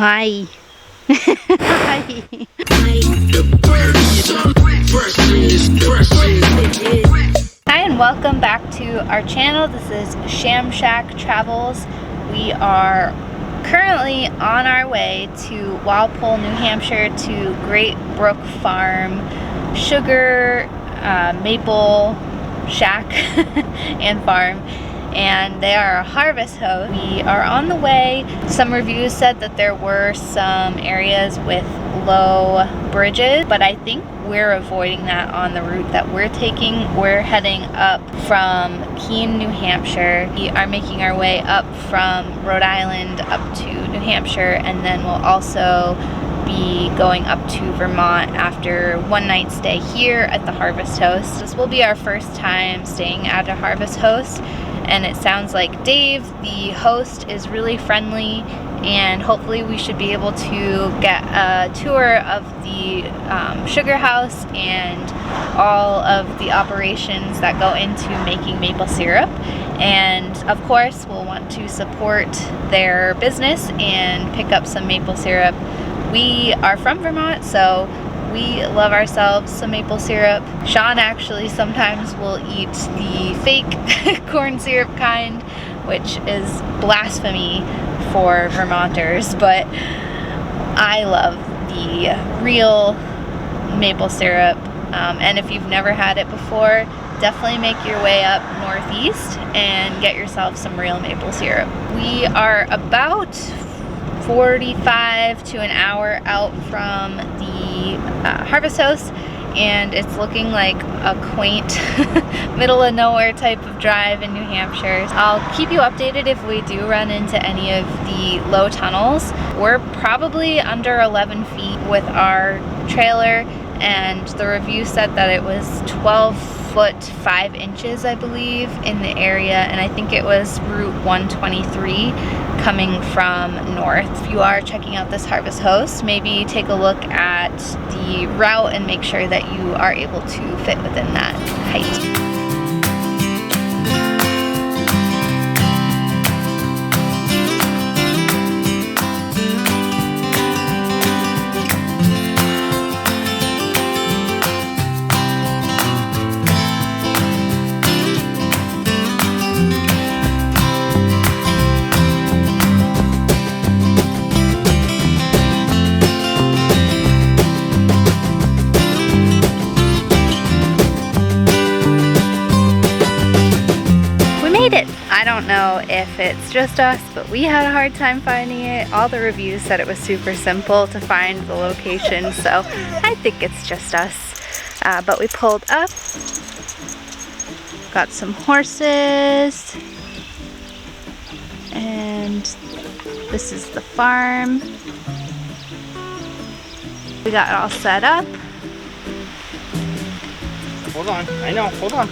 Hi. Hi. Hi and welcome back to our channel. This is Sham Shack Travels. We are currently on our way to Walpole, New Hampshire to Great Brook Farm Sugar Maple Shack and Farm, and they are a harvest host. We are on the way. Some reviews said that there were some areas with low bridges, but I think we're avoiding that on the route that we're taking. We're heading up from Keene, New Hampshire. We are making our way up from Rhode Island up to New Hampshire, and then we'll also be going up to Vermont after one night stay here at the Harvest Host. This will be our first time staying at a Harvest Host, and it sounds like Dave, the host, is really friendly, and hopefully we should be able to get a tour of the sugar house and all of the operations that go into making maple syrup. And of course we'll want to support their business and pick up some maple syrup. We are from Vermont, so we love ourselves some maple syrup. Sean actually sometimes will eat the fake corn syrup kind, which is blasphemy for Vermonters, but I love the real maple syrup. And if you've never had it before, definitely make your way up northeast and get yourself some real maple syrup. We are about 45 to an hour out from the Harvest Host, and it's looking like a quaint middle of nowhere type of drive in New Hampshire. I'll keep you updated if we do run into any of the low tunnels. We're probably under 11 feet with our trailer, and the review said that it was 12 foot 5 inches, I believe, in the area, and I think it was Route 123 coming from north. If you are checking out this Harvest Host, maybe take a look at the route and make sure that you are able to fit within that height. I don't know if it's just us, but we had a hard time finding it. All the reviews said it was super simple to find the location, so I think it's just us. But we pulled up, got some horses, and this is the farm. We got it all set up. Hold on, I know, hold on.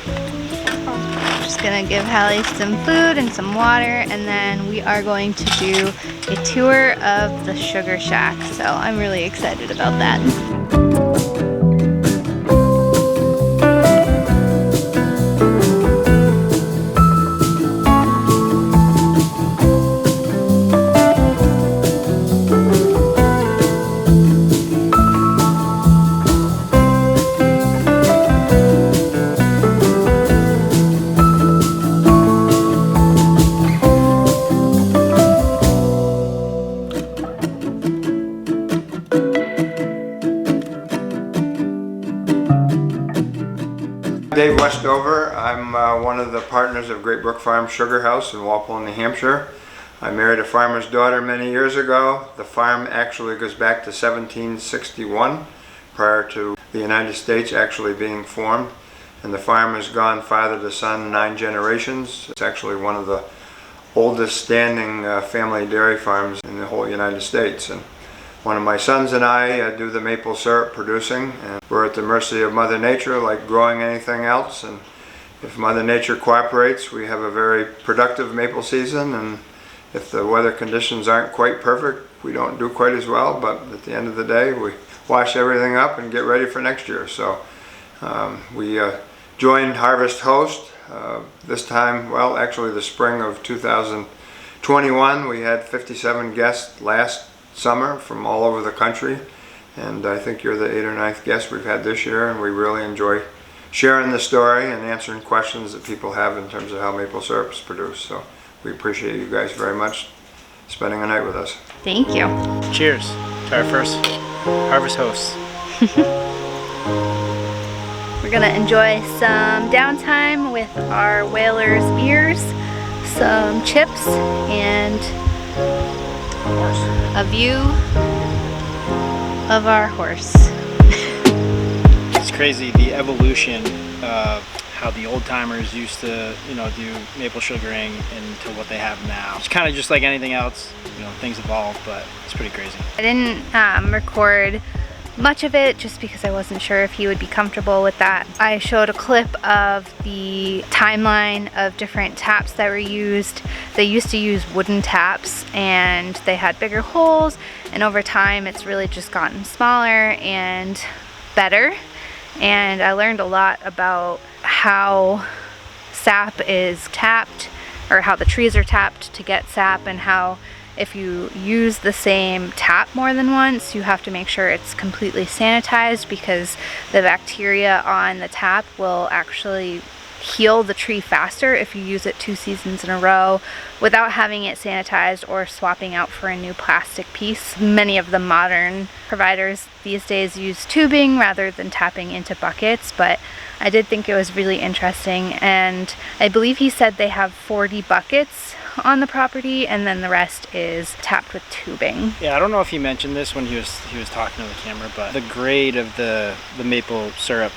Just gonna give Hallie some food and some water, and then we are going to do a tour of the sugar shack, so I'm really excited about that. Dave Westover. I'm one of the partners of Great Brook Farm Sugar House in Walpole, New Hampshire. I married a farmer's daughter many years ago. The farm actually goes back to 1761, prior to the United States actually being formed. And the farm has gone father to son 9 generations. It's actually one of the oldest standing family dairy farms in the whole United States. And one of my sons and I do the maple syrup producing, and we're at the mercy of Mother Nature like growing anything else, and if Mother Nature cooperates, we have a very productive maple season, and if the weather conditions aren't quite perfect, we don't do quite as well, but at the end of the day we wash everything up and get ready for next year. So we joined Harvest Host this time, well actually the spring of 2021. We had 57 guests last summer from all over the country. And I think you're the 8th or 9th guest we've had this year, and we really enjoy sharing the story and answering questions that people have in terms of how maple syrup is produced. So we appreciate you guys very much spending a night with us. Thank you. Cheers to our first harvest hosts. We're gonna enjoy some downtime with our whalers beers, some chips, and a view of our horse. It's crazy the evolution of how the old timers used to, do maple sugaring into what they have now. It's kind of just like anything else, things evolve, but it's pretty crazy. I didn't record much of it just because I wasn't sure if he would be comfortable with that. I showed a clip of the timeline of different taps that were used. They used to use wooden taps and they had bigger holes, and over time it's really just gotten smaller and better. And I learned a lot about how sap is tapped, or how the trees are tapped to get sap, and how if you use the same tap more than once, you have to make sure it's completely sanitized, because the bacteria on the tap will actually heal the tree faster if you use it 2 seasons in a row without having it sanitized or swapping out for a new plastic piece. Many of the modern providers these days use tubing rather than tapping into buckets, but I did think it was really interesting, and I believe he said they have 40 buckets on the property, and then the rest is tapped with tubing. Yeah, I don't know if he mentioned this when he was talking to the camera, but the grade of the maple syrup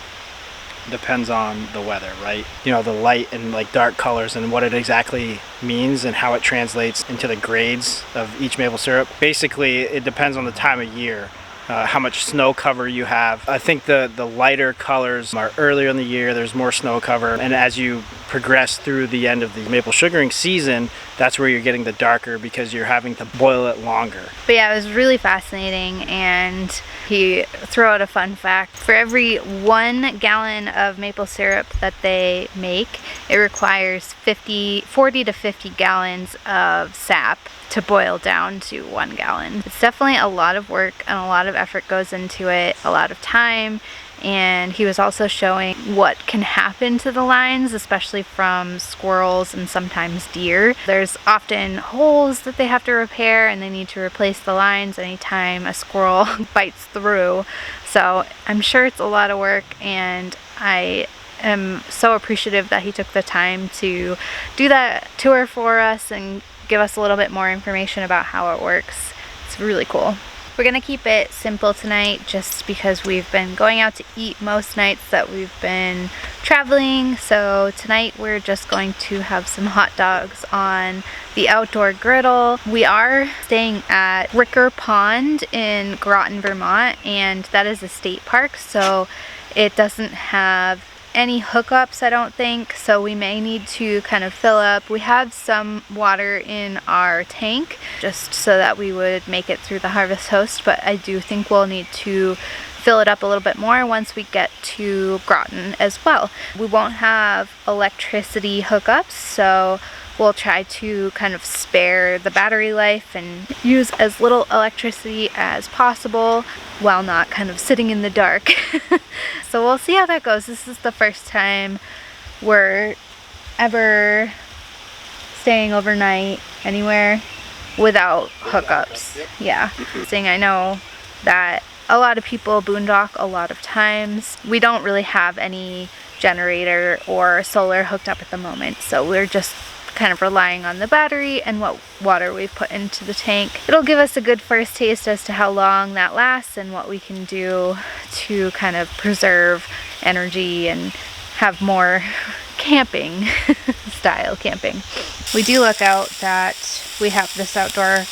depends on the weather, right? The light and like dark colors and what it exactly means and how it translates into the grades of each maple syrup. Basically, it depends on the time of year. How much snow cover you have. I think the lighter colors are earlier in the year, there's more snow cover, and as you progress through the end of the maple sugaring season, that's where you're getting the darker because you're having to boil it longer. But yeah, it was really fascinating, and he threw out a fun fact. For every 1 gallon of maple syrup that they make, it requires 40 to 50 gallons of sap to boil down to 1 gallon. It's definitely a lot of work and a lot of effort goes into it, a lot of time, and he was also showing what can happen to the lines, especially from squirrels and sometimes deer. There's often holes that they have to repair, and they need to replace the lines anytime a squirrel bites through. So I'm sure it's a lot of work, and I am so appreciative that he took the time to do that tour for us and give us a little bit more information about how it works. It's really cool. We're gonna keep it simple tonight just because we've been going out to eat most nights that we've been traveling. So tonight we're just going to have some hot dogs on the outdoor griddle. We are staying at Ricker Pond in Groton, Vermont, and that is a state park, so it doesn't have any hookups, I don't think, so we may need to kind of fill up. We have some water in our tank just so that we would make it through the harvest host, but I do think we'll need to fill it up a little bit more once we get to Groton as well. We won't have electricity hookups, so we'll try to kind of spare the battery life and use as little electricity as possible while not kind of sitting in the dark. So we'll see how that goes. This is the first time we're ever staying overnight anywhere without hookups. Yeah. I know that a lot of people boondock a lot of times. We don't really have any generator or solar hooked up at the moment, so we're just kind of relying on the battery and what water we've put into the tank. It'll give us a good first taste as to how long that lasts and what we can do to kind of preserve energy and have more camping style camping. We do look out that we have this outdoor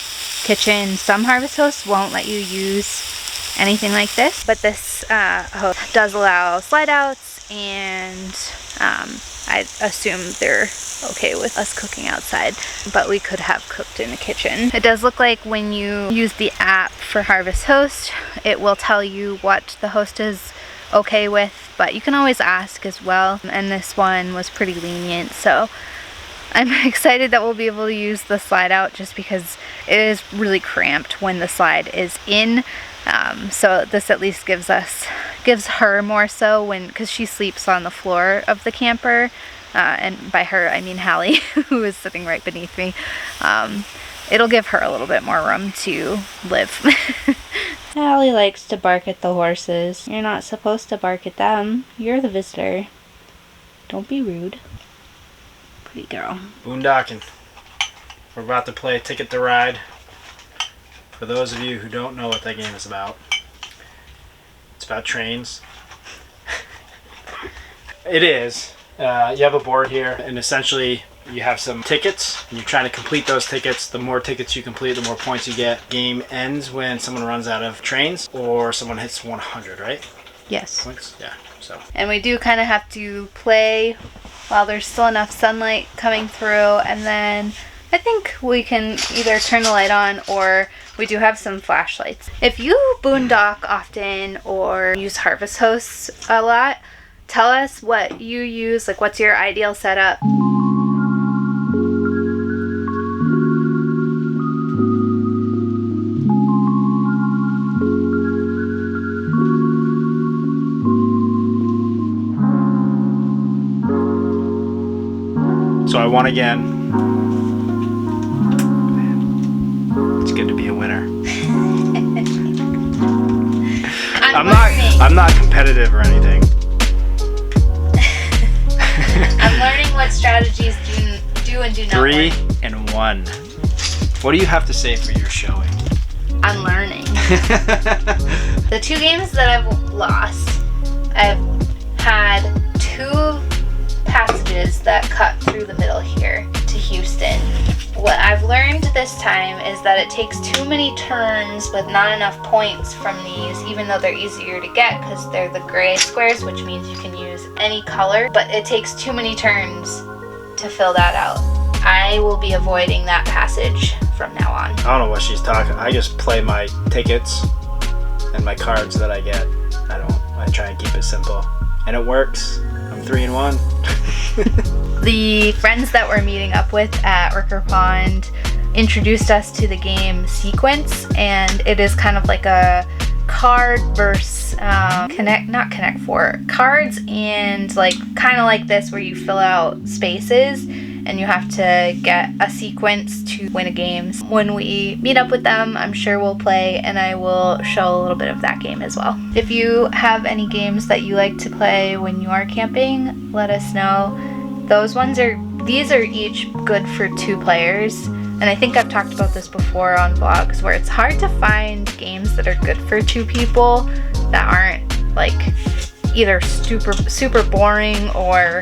kitchen. Some harvest hosts won't let you use anything like this, but this host does allow slide outs, and I assume they're okay with us cooking outside, but we could have cooked in the kitchen. It does look like when you use the app for Harvest Host, it will tell you what the host is okay with, but you can always ask as well, and this one was pretty lenient, so I'm excited that we'll be able to use the slide out just because it is really cramped when the slide is in. So this at least gives her more so because she sleeps on the floor of the camper. And by her, I mean Hallie, who is sitting right beneath me. It'll give her a little bit more room to live. Hallie likes to bark at the horses. You're not supposed to bark at them. You're the visitor. Don't be rude. Pretty girl. Boondocking. We're about to play Ticket to Ride. For those of you who don't know what that game is about, it's about trains. It is. You have a board here, and essentially you have some tickets, and you're trying to complete those tickets. The more tickets you complete, the more points you get. Game ends when someone runs out of trains or someone hits 100, right? Yes. Points? Yeah. So. And we do kind of have to play while there's still enough sunlight coming through, and then I think we can either turn the light on or we do have some flashlights. If you boondock often or use harvest hosts a lot, tell us what you use, like what's your ideal setup. So I won again. It's good to be a winner. I'm not competitive or anything. I'm learning what strategies do and do not 3 work. and 1. What do you have to say for your showing? I'm learning. The 2 games that I've lost, I've had 2 passages that cut through the middle here to Houston. What I've learned this time is that it takes too many turns with not enough points from these, even though they're easier to get because they're the gray squares, which means you can use any color, but it takes too many turns to fill that out. I will be avoiding that passage from now on. I don't know what she's talking. I just play my tickets and my cards that I get. I try and keep it simple. And it works. I'm 3 and 1. The friends that we're meeting up with at Ricker Pond introduced us to the game Sequence, and it is kind of like a card versus Connect Four cards, and like kind of like this where you fill out spaces and you have to get a sequence to win a game. When we meet up with them, I'm sure we'll play, and I will show a little bit of that game as well. If you have any games that you like to play when you are camping, let us know. These are each good for 2 players, and I think I've talked about this before on vlogs where it's hard to find games that are good for 2 people that aren't like either super boring or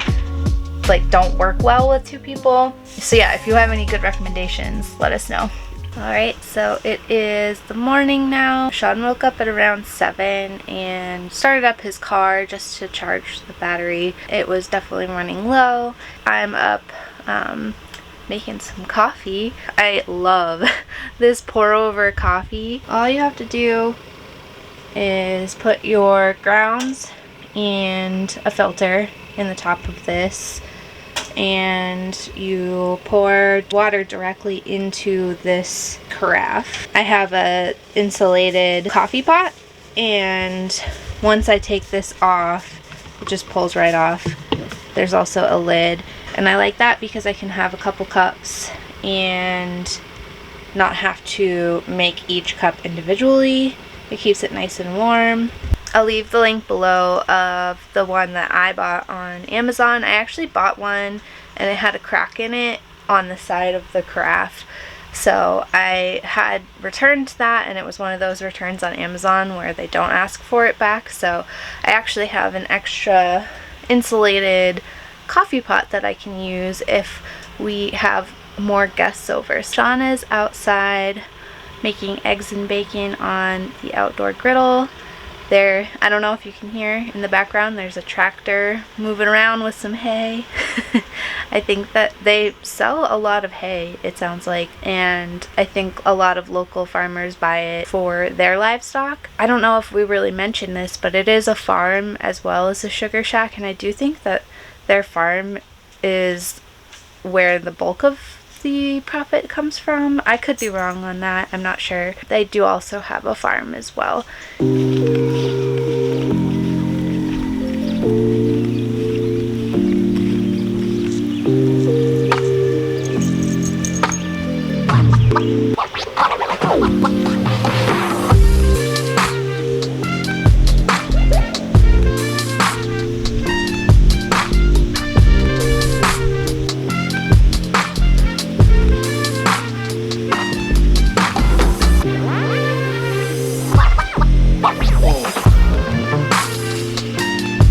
like don't work well with 2 people. So yeah, if you have any good recommendations, let us know. Alright, so it is the morning now. Sean woke up at around 7 and started up his car just to charge the battery. It was definitely running low. I'm up making some coffee. I love this pour over coffee. All you have to do is put your grounds and a filter in the top of this, and you pour water directly into this carafe. I have a insulated coffee pot, and once I take this off, it just pulls right off. There's also a lid, and I like that because I can have a couple cups and not have to make each cup individually. It keeps it nice and warm. I'll leave the link below of the one that I bought on Amazon. I actually bought one and it had a crack in it on the side of the carafe. So I had returned that, and it was one of those returns on Amazon where they don't ask for it back. So I actually have an extra insulated coffee pot that I can use if we have more guests over. Sean is outside making eggs and bacon on the outdoor griddle. There, I don't know if you can hear in the background, there's a tractor moving around with some hay. I think that they sell a lot of hay, it sounds like, and I think a lot of local farmers buy it for their livestock. I don't know if we really mentioned this, but it is a farm as well as a sugar shack, and I do think that their farm is where the bulk of the profit comes from. I could be wrong on that. I'm not sure. They do also have a farm as well.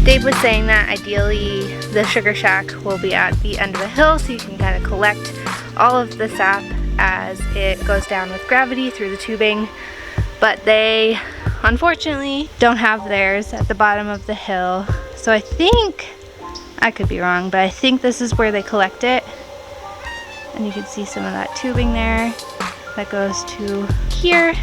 Dave was saying that ideally the sugar shack will be at the end of a hill so you can kind of collect all of the sap as it goes down with gravity through the tubing, but they unfortunately don't have theirs at the bottom of the hill. So I think, I could be wrong, but I think this is where they collect it. And you can see some of that tubing there that goes to here.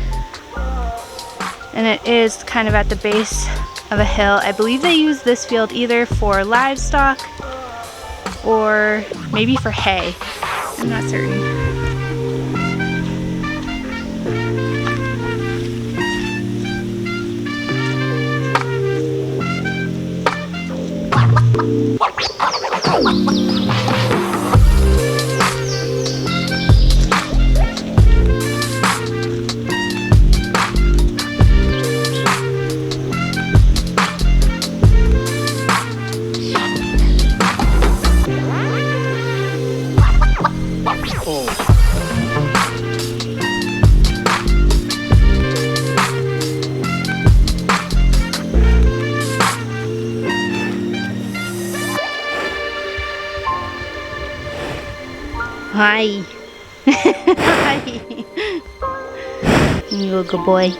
And it is kind of at the base of a hill. I believe they use this field either for livestock or maybe for hay. I'm not certain. Hi. Hi. You a good boy.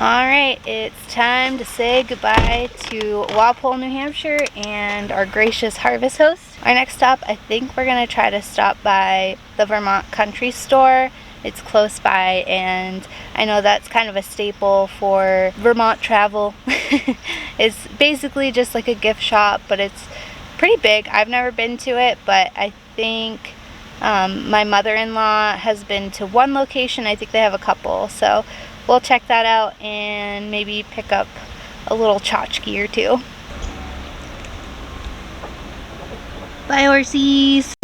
Alright, it's time to say goodbye to Walpole, New Hampshire and our gracious harvest host. Our next stop, I think we're going to try to stop by the Vermont Country Store. It's close by, and I know that's kind of a staple for Vermont travel. It's basically just like a gift shop, but it's pretty big. I've never been to it, but I think my mother-in-law has been to one location. I think they have a couple, so we'll check that out and maybe pick up a little tchotchke or two. Bye, horsies!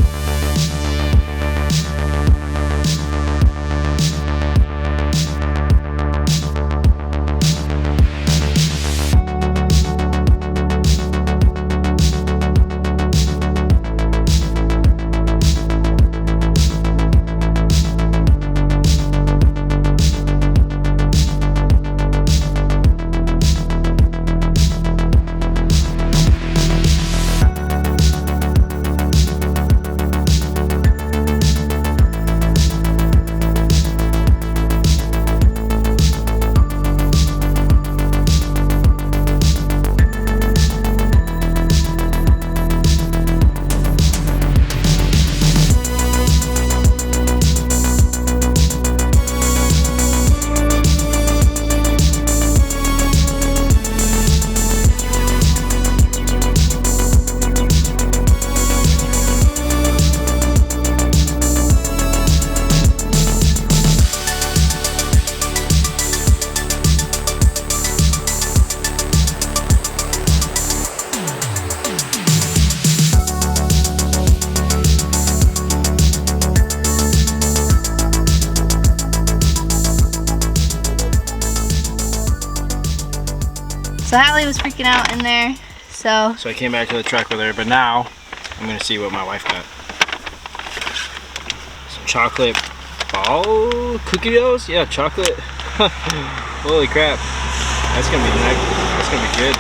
So Hallie was freaking out in there, so I came back to the truck with her, but now I'm gonna see what my wife got. Some chocolate ball cookie doughs? Yeah, chocolate. Holy crap. That's gonna be nice. That's gonna be good.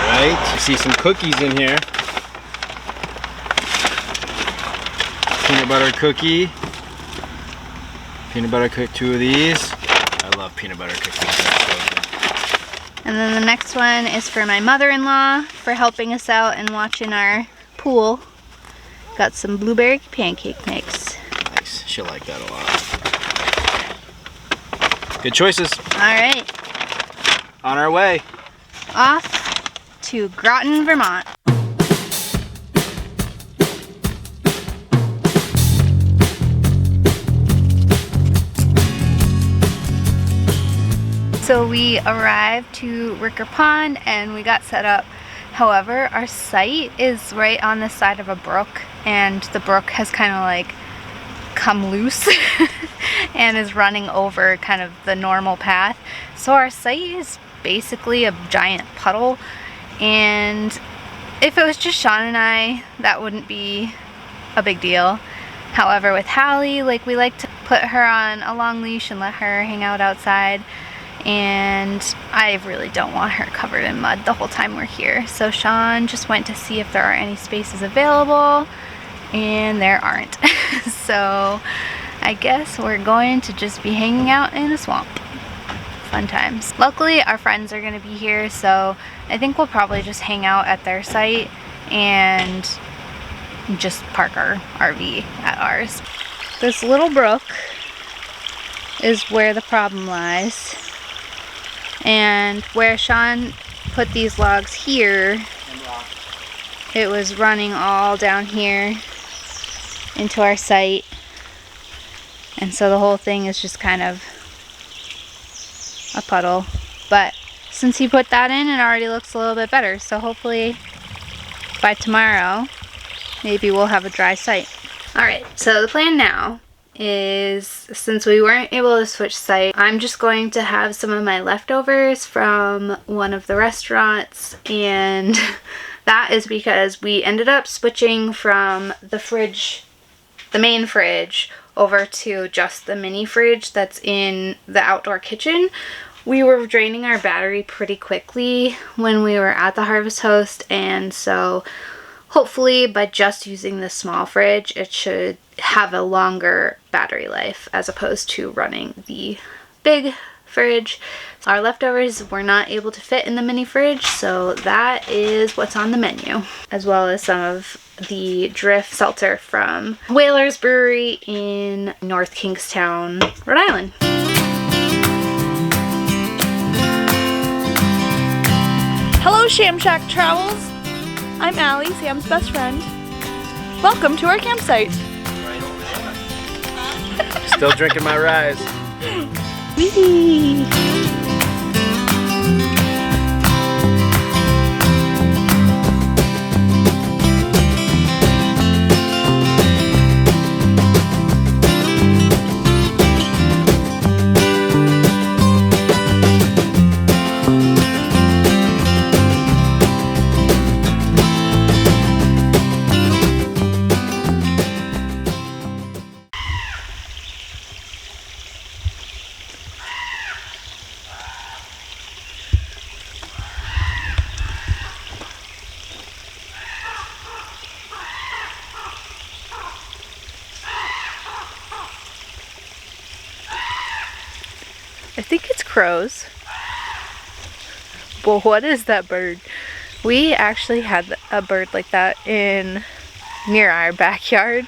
Alright, you see some cookies in here. Peanut butter cookie. Peanut butter cookie, 2 of these. I love peanut butter cookies. And then the next one is for my mother-in-law for helping us out and watching our pool. Got some blueberry pancake mix. Nice, she'll like that a lot. Good choices. All right, On our way. off to Groton, Vermont. So we arrived to Ricker Pond and we got set up. However, our site is right on the side of a brook, and the brook has kind of like come loose and is running over kind of the normal path. So our site is basically a giant puddle, and if it was just Sean and I, that wouldn't be a big deal. However, with Hallie, like, we like to put her on a long leash and let her hang out outside, and I really don't want her covered in mud the whole time we're here. So Sean just went to see if there are any spaces available, and there aren't. So I guess we're going to just be hanging out in a swamp. Fun times. Luckily, our friends are going to be here, so I think we'll probably just hang out at their site and just park our RV at ours. This little brook is where the problem lies. And where Sean put these logs here, it was running all down here into our site. And so the whole thing is just kind of a puddle. But since he put that in, it already looks a little bit better. So hopefully by tomorrow, maybe we'll have a dry site. Alright, so the plan now is, since we weren't able to switch site, I'm just going to have some of my leftovers from one of the restaurants, and that is because we ended up switching from the fridge, the main fridge, over to just the mini fridge that's in the outdoor kitchen. We were draining our battery pretty quickly when we were at the Harvest Host, and so hopefully by just using the small fridge, it should have a longer battery life as opposed to running the big fridge. So our leftovers were not able to fit in the mini fridge, so that is what's on the menu, as well as some of the drift seltzer from Whaler's Brewery in North Kingstown, Rhode Island. Hello, Shamshack Travels. I'm Allie, Sam's best friend. Welcome to our campsite. Still drinking my rise. Whee! I think it's crows. But what is that bird? We actually had a bird like that near our backyard,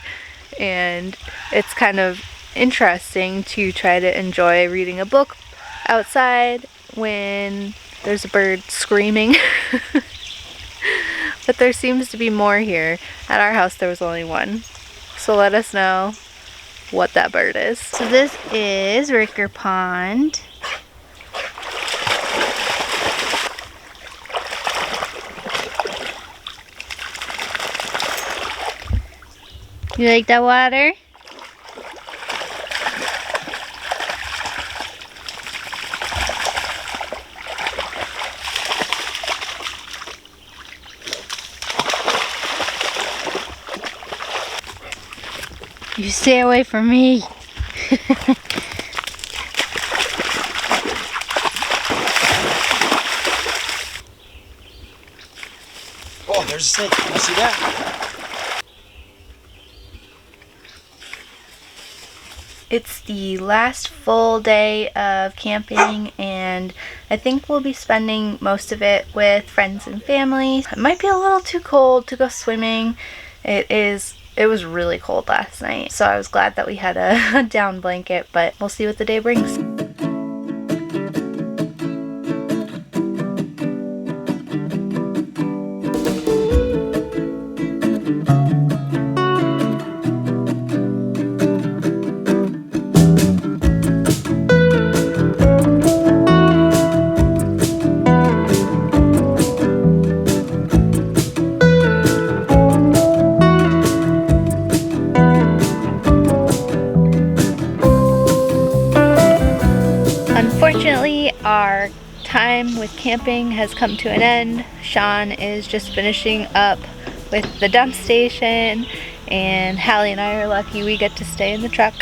and it's kind of interesting to try to enjoy reading a book outside when there's a bird screaming. But there seems to be more here. At our house there was only one. So let us know what that bird is. So this is Ricker Pond. You like that water? You stay away from me. Oh, there's a snake. Can you see that? It's the last full day of camping, and I think we'll be spending most of it with friends and family. It might be a little too cold to go swimming. It was really cold last night, so I was glad that we had a down blanket, but we'll see what the day brings. camping has come to an end. Sean is just finishing up with the dump station, and Hallie and I are lucky we get to stay in the truck.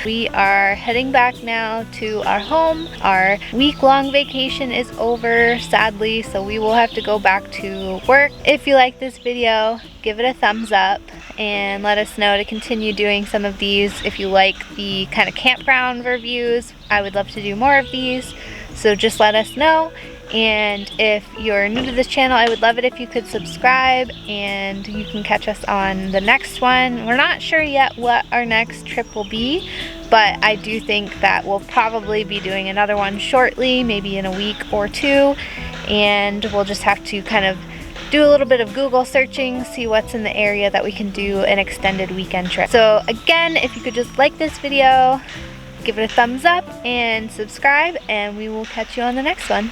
We are heading back now to our home. Our week-long vacation is over, sadly, so we will have to go back to work. If you like this video, give it a thumbs up and let us know to continue doing some of these. If you like the kind of campground reviews, I would love to do more of these, so just let us know. And if you're new to this channel, I would love it if you could subscribe, and you can catch us on the next one. We're not sure yet what our next trip will be, but I do think that we'll probably be doing another one shortly, maybe in a week or two, and we'll just have to kind of do a little bit of Google searching, see what's in the area that we can do an extended weekend trip. So again, if you could just like this video, give it a thumbs up and subscribe, and we will catch you on the next one.